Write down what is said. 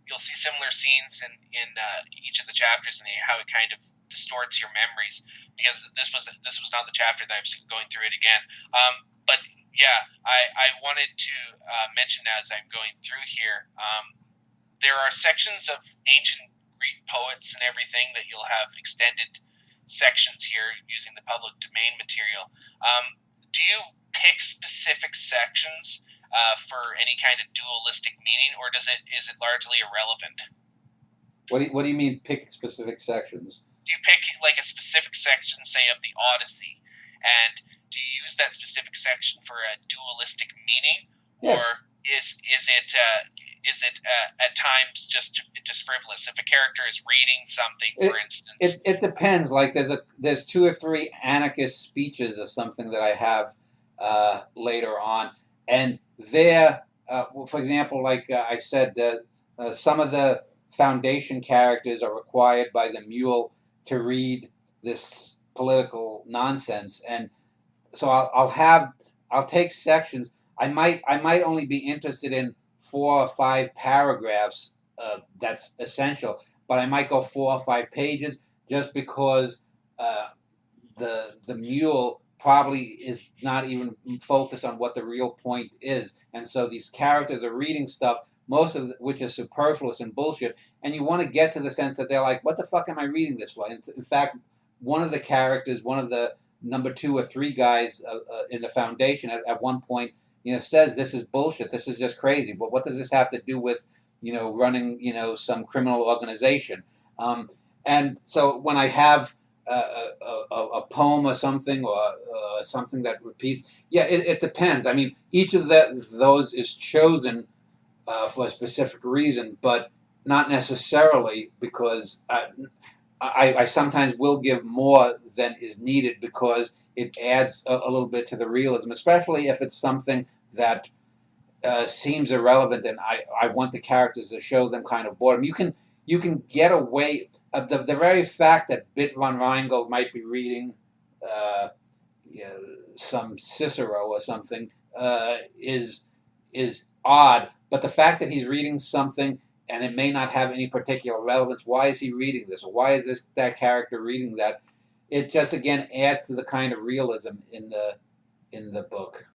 you'll see similar scenes in each of the chapters, and how it kind of distorts your memories, because this was not the chapter that I was going through it again. But yeah, I wanted to mention as I'm going through here, there are sections of ancient Greek poets and everything that you'll have extended sections here using the public domain material. Do you pick specific sections for any kind of dualistic meaning, or is it largely irrelevant? What do you mean pick specific sections? Do you pick like a specific section, say, of the Odyssey, and do you use that specific section for a dualistic meaning, Yes. or is it at times just frivolous? If a character is reading something, for instance, it depends. Like there's two or three anarchist speeches or something that I have later on, and there, for example, like I said, some of the Foundation characters are required by the Mule to read this political nonsense, and so I'll take sections. I might only be interested in 4 or 5 paragraphs. That's essential, but I might go 4 or 5 pages just because the Mule probably is not even focused on what the real point is, and so these characters are reading stuff, most of which is superfluous and bullshit, and you want to get to the sense that they're like, what the fuck am I reading this for? In fact, one of the characters, one of the number 2 or 3 guys in the Foundation at one point, says this is bullshit. This is just crazy. But what does this have to do with, running, some criminal organization? And so when I have a poem or something, or something that repeats, yeah, it depends. I mean, each of those is chosen for a specific reason, but not necessarily because I sometimes will give more than is needed because it adds a little bit to the realism, especially if it's something that seems irrelevant and I want the characters to show them kind of boredom. You can get away the very fact that Bit von Rheingold might be reading yeah, some Cicero or something is odd, but the fact that he's reading something and it may not have any particular relevance. Why is he reading this? Or why is that character reading that? It just again adds to the kind of realism in the book.